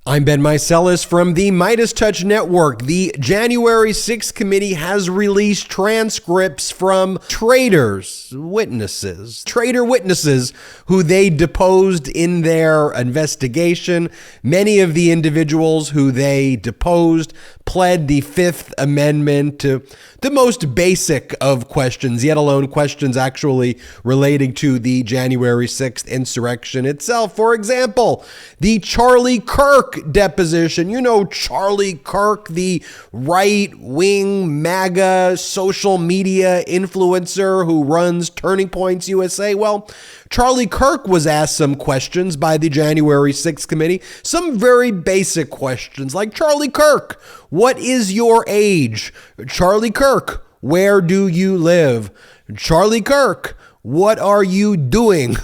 I'm Ben Meiselas from the MeidasTouch Network. The January 6th committee has released transcripts from traitor witnesses who they deposed in their investigation. Many of the individuals who they deposed pled the Fifth Amendment to the most basic of questions, yet alone questions actually relating to the January 6th insurrection itself. For example, the Charlie Kirk deposition. You know Charlie Kirk, the right-wing MAGA social media influencer who runs Turning Points USA. Well, Charlie Kirk was asked some questions by the January 6th committee, some very basic questions like, Charlie Kirk, what is your age? Charlie Kirk, where do you live? Charlie Kirk, what are you doing?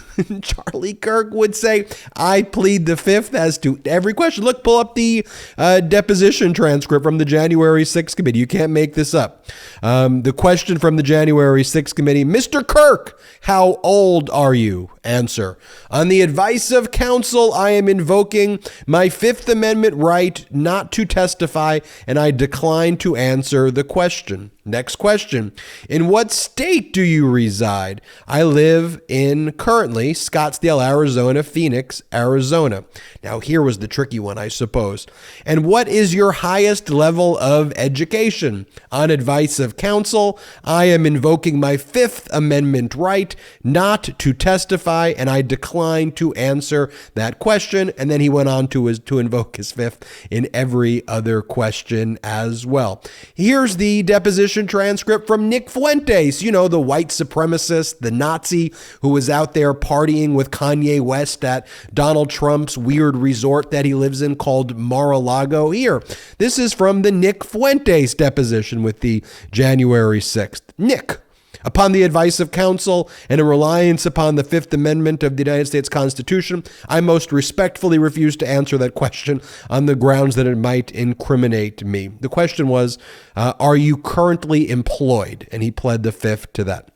Charlie Kirk would say, I plead the fifth as to every question. Look, pull up the deposition transcript from the January 6th committee. You can't make this up. The question from the January 6th committee, Mr. Kirk, how old are you? Answer, on the advice of counsel, I am invoking my Fifth Amendment right not to testify, and I decline to answer the question. Next question, in what state do you reside? I live in currently Scottsdale, Arizona, Phoenix, Arizona. Now, here was the tricky one, I suppose. And what is your highest level of education? On advice of counsel, I am invoking my Fifth Amendment right not to testify, and I decline to answer that question. And then he went on to invoke his fifth in every other question as well. Here's the deposition transcript from Nick Fuentes, you know, the white supremacist, the Nazi who was out there partying with Kanye West at Donald Trump's weird resort that he lives in called Mar-a-Lago. Here, this is from the Nick Fuentes deposition with the January 6th. Nick, upon the advice of counsel and in reliance upon the Fifth Amendment of the United States Constitution, I most respectfully refuse to answer that question on the grounds that it might incriminate me. The question was, are you currently employed? And he pled the fifth to that.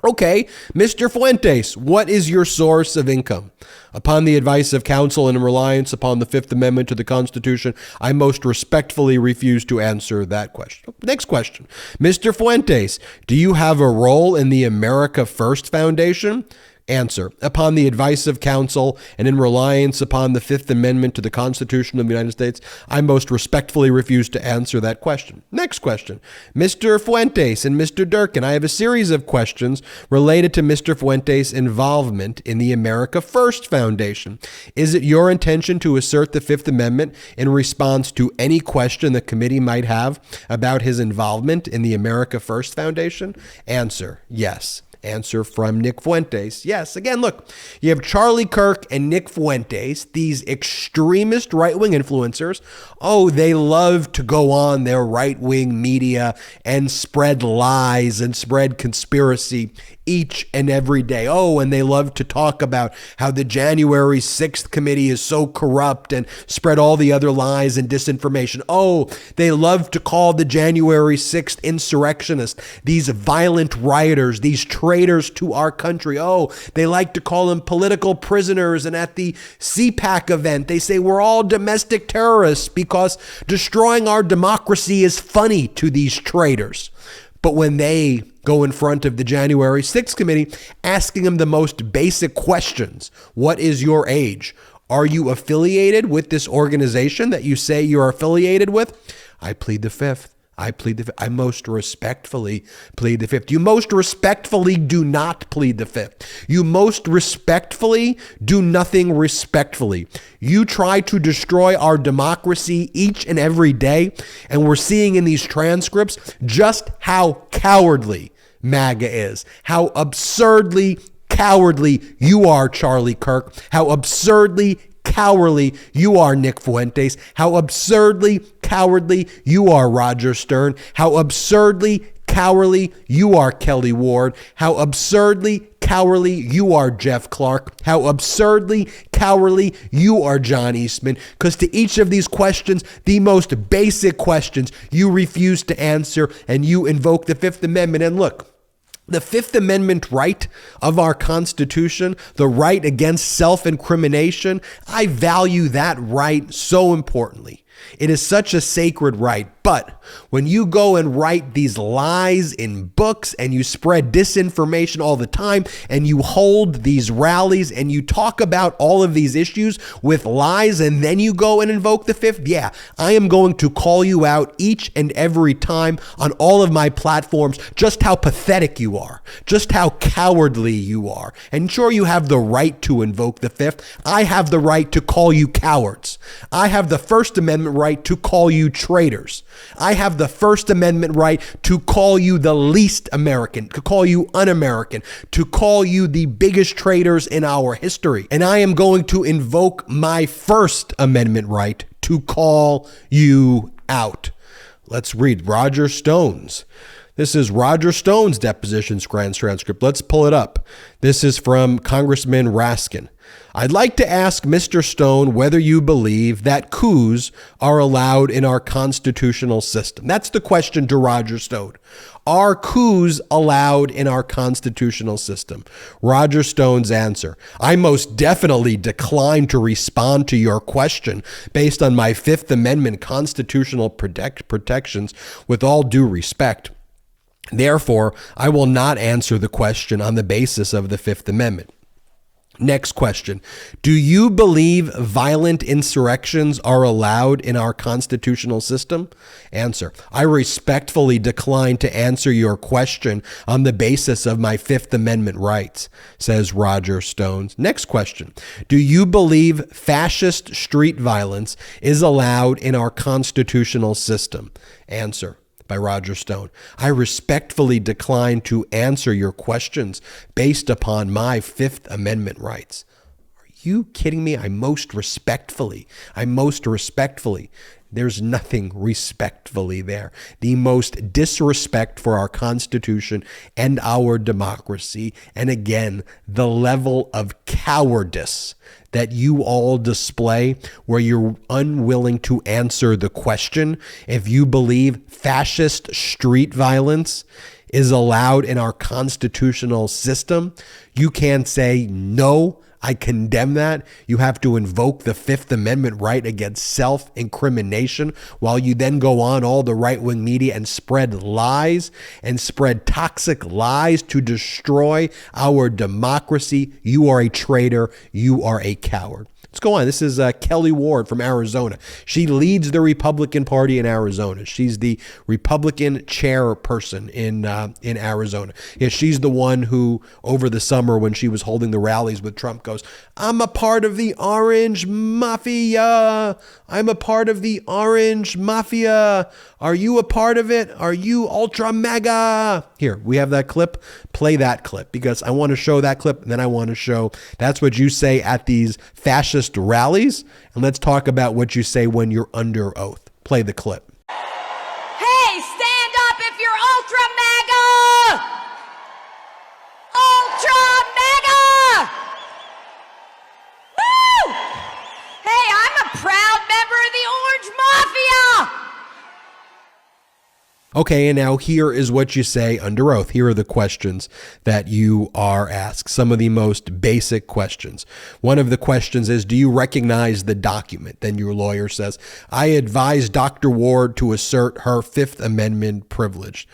Okay, Mr. Fuentes, what is your source of income? Upon the advice of counsel and in reliance upon the Fifth Amendment to the Constitution, I most respectfully refuse to answer that question. Next question. Mr. Fuentes, do you have a role in the America First Foundation? Answer, upon the advice of counsel and in reliance upon the Fifth Amendment to the Constitution of the United States, I most respectfully refuse to answer that question. Next question. Mr. Fuentes and Mr. Durkin, I have a series of questions related to Mr. Fuentes' involvement in the America First Foundation. Is it your intention to assert the Fifth Amendment in response to any question the committee might have about his involvement in the America First Foundation? Answer, yes. Answer from Nick Fuentes. Yes. Again, look, you have Charlie Kirk and Nick Fuentes, these extremist right-wing influencers. Oh, they love to go on their right-wing media and spread lies and spread conspiracy each and every day. Oh, and they love to talk about how the January 6th committee is so corrupt and spread all the other lies and disinformation. Oh, they love to call the January 6th insurrectionists, these violent rioters, these traitors to our country. Oh, they like to call them political prisoners. And at the CPAC event, they say we're all domestic terrorists because destroying our democracy is funny to these traitors. But when they go in front of the January 6th committee, asking them the most basic questions, what is your age? Are you affiliated with this organization that you say you're affiliated with? I plead the fifth. I most respectfully plead the fifth. You most respectfully do not plead the fifth. You most respectfully do nothing respectfully. You try to destroy our democracy each and every day, and we're seeing in these transcripts just how cowardly MAGA is, how absurdly cowardly you are, Charlie Kirk, how absurdly cowardly you are, Nick Fuentes, how absurdly cowardly you are, Roger Stern, how absurdly cowardly you are, Kelli Ward, how absurdly cowardly you are, Jeff Clark, how absurdly cowardly you are, John Eastman, because to each of these questions, the most basic questions, you refuse to answer and you invoke the Fifth Amendment. And look, The Fifth Amendment right of our Constitution, the right against self-incrimination, I value that right so importantly. It is such a sacred right. But when you go and write these lies in books and you spread disinformation all the time and you hold these rallies and you talk about all of these issues with lies and then you go and invoke the Fifth, yeah, I am going to call you out each and every time on all of my platforms just how pathetic you are, just how cowardly you are. And sure, you have the right to invoke the Fifth. I have the right to call you cowards. I have the First Amendment right to call you traitors. I have the First Amendment right to call you the least American, to call you un-American, to call you the biggest traitors in our history. And I am going to invoke my First Amendment right to call you out. Let's read Roger Stone's. This is Roger Stone's deposition transcript. Let's pull it up. This is from Congressman Raskin. I'd like to ask Mr. Stone whether you believe that coups are allowed in our constitutional system. That's the question to Roger Stone. Are coups allowed in our constitutional system? Roger Stone's answer: I most definitely decline to respond to your question based on my Fifth Amendment constitutional protections, with all due respect. Therefore, I will not answer the question on the basis of the Fifth Amendment. Next question. Do you believe violent insurrections are allowed in our constitutional system? Answer. I respectfully decline to answer your question on the basis of my Fifth Amendment rights, says Roger Stones. Next question. Do you believe fascist street violence is allowed in our constitutional system? Answer. By Roger Stone. I respectfully decline to answer your questions based upon my Fifth Amendment rights. Are you kidding me? I most respectfully. There's nothing respectfully there. The most disrespect for our Constitution and our democracy. And again, the level of cowardice that you all display, where you're unwilling to answer the question if you believe fascist street violence is allowed in our constitutional system. You can't say, no, I condemn that. You have to invoke the Fifth Amendment right against self-incrimination, while you then go on all the right-wing media and spread lies and spread toxic lies to destroy our democracy. You are a traitor. You are a coward. Let's go on. This is Kelli Ward from Arizona. She leads the Republican Party in Arizona. She's the Republican chairperson in Arizona. Yeah, she's the one who, over the summer when she was holding the rallies with Trump, goes, I'm a part of the Orange Mafia. I'm a part of the Orange Mafia. Are you a part of it? Are you ultra MAGA? Here, we have that clip. Play that clip, because I want to show that clip, and then I want to show that's what you say at these fascist rallies, and let's talk about what you say when you're under oath. Play the clip. Hey, stand up if you're ultra MAGA! Ultra MAGA! Woo! Hey, I'm a proud member of the Orange Mafia! Okay, and now here is what you say under oath. Here are the questions that you are asked, some of the most basic questions. One of the questions is, do you recognize the document? Then your lawyer says, I advise Dr. Ward to assert her Fifth Amendment privilege.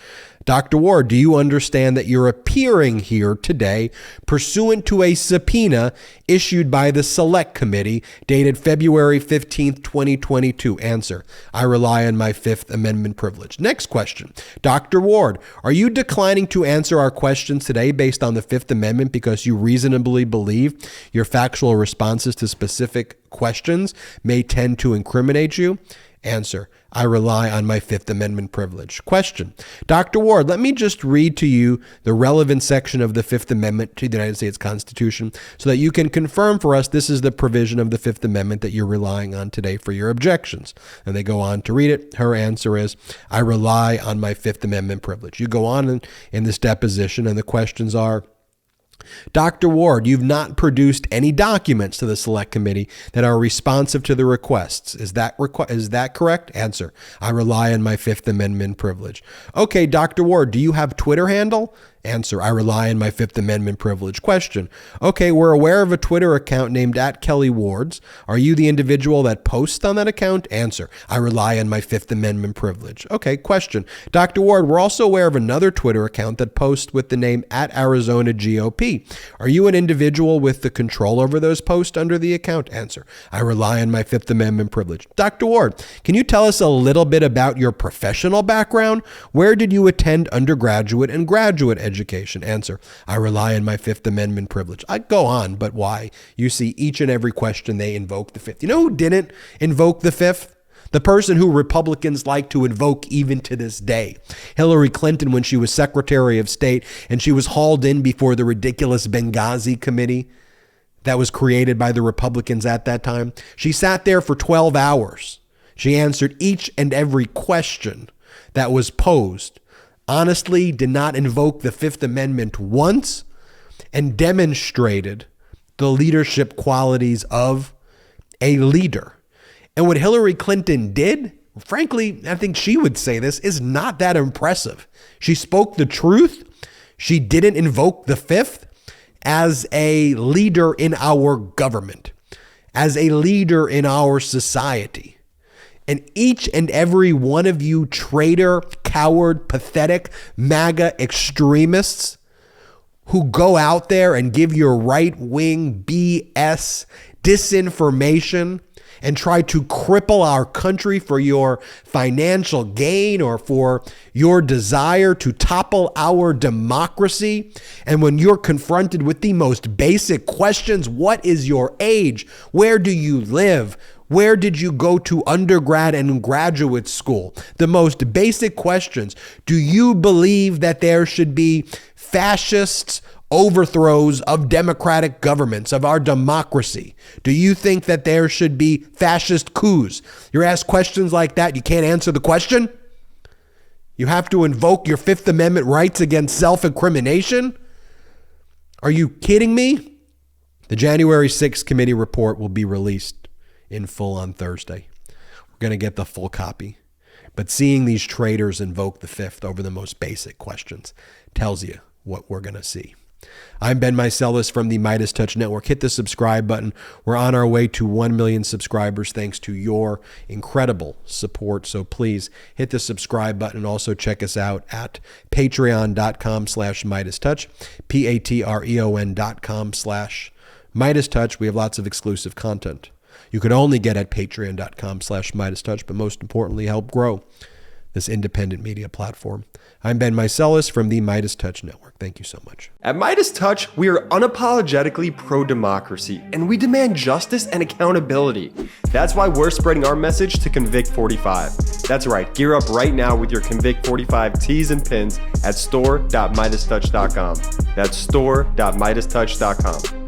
Dr. Ward, do you understand that you're appearing here today pursuant to a subpoena issued by the Select Committee dated February 15th, 2022? Answer. I rely on my Fifth Amendment privilege. Next question. Dr. Ward, are you declining to answer our questions today based on the Fifth Amendment because you reasonably believe your factual responses to specific questions may tend to incriminate you? Answer. I rely on my Fifth Amendment privilege. Question. Dr. Ward, let me just read to you the relevant section of the Fifth Amendment to the United States Constitution so that you can confirm for us this is the provision of the Fifth Amendment that you're relying on today for your objections. And they go on to read it. Her answer is, I rely on my Fifth Amendment privilege. You go on in this deposition, and the questions are, Dr. Ward, you've not produced any documents to the Select Committee that are responsive to the requests. Is that correct? Answer. I rely on my Fifth Amendment privilege. Okay, Dr. Ward, do you have Twitter handle? Answer, I rely on my Fifth Amendment privilege. Question, okay, we're aware of a Twitter account named @Kelli Ward's. Are you the individual that posts on that account? Answer, I rely on my Fifth Amendment privilege. Okay, question, Dr. Ward, we're also aware of another Twitter account that posts with the name @ArizonaGOP. Are you an individual with the control over those posts under the account? Answer, I rely on my Fifth Amendment privilege. Dr. Ward, can you tell us a little bit about your professional background? Where did you attend undergraduate and graduate education? Answer, I rely on my Fifth Amendment privilege. I go on, but why? You see, each and every question they invoke the Fifth. You know who didn't invoke the Fifth? The person who Republicans like to invoke even to this day. Hillary Clinton, when she was Secretary of State and she was hauled in before the ridiculous Benghazi committee that was created by the Republicans at that time, she sat there for 12 hours. She answered each and every question that was posed, honestly did not invoke the Fifth Amendment once, and demonstrated the leadership qualities of a leader. And what Hillary Clinton did, frankly, I think she would say this, is not that impressive. She spoke the truth. She didn't invoke the Fifth as a leader in our government, as a leader in our society. And each and every one of you traitor, coward, pathetic, MAGA extremists who go out there and give your right-wing BS disinformation and try to cripple our country for your financial gain or for your desire to topple our democracy. And when you're confronted with the most basic questions, what is your age? Where do you live? Where did you go to undergrad and graduate school? The most basic questions. Do you believe that there should be fascist overthrows of democratic governments, of our democracy? Do you think that there should be fascist coups? You're asked questions like that. You can't answer the question? You have to invoke your Fifth Amendment rights against self-incrimination? Are you kidding me? The January 6th committee report will be released in full on Thursday. We're going to get the full copy. But seeing these traitors invoke the Fifth over the most basic questions tells you what we're going to see. I'm Ben Meiselas from the MeidasTouch Network. Hit the subscribe button. We're on our way to 1 million subscribers thanks to your incredible support. So please hit the subscribe button. Also check us out at patreon.com/MeidasTouch, patreon.com/MeidasTouch. We have lots of exclusive content you could only get at patreon.com/MeidasTouch, but most importantly, help grow this independent media platform. I'm Ben Meiselas from the MeidasTouch Network. Thank you so much. At MeidasTouch, we are unapologetically pro-democracy, and we demand justice and accountability. That's why we're spreading our message to Convict 45. That's right, gear up right now with your Convict 45 tees and pins at store.meidastouch.com. That's store.meidastouch.com.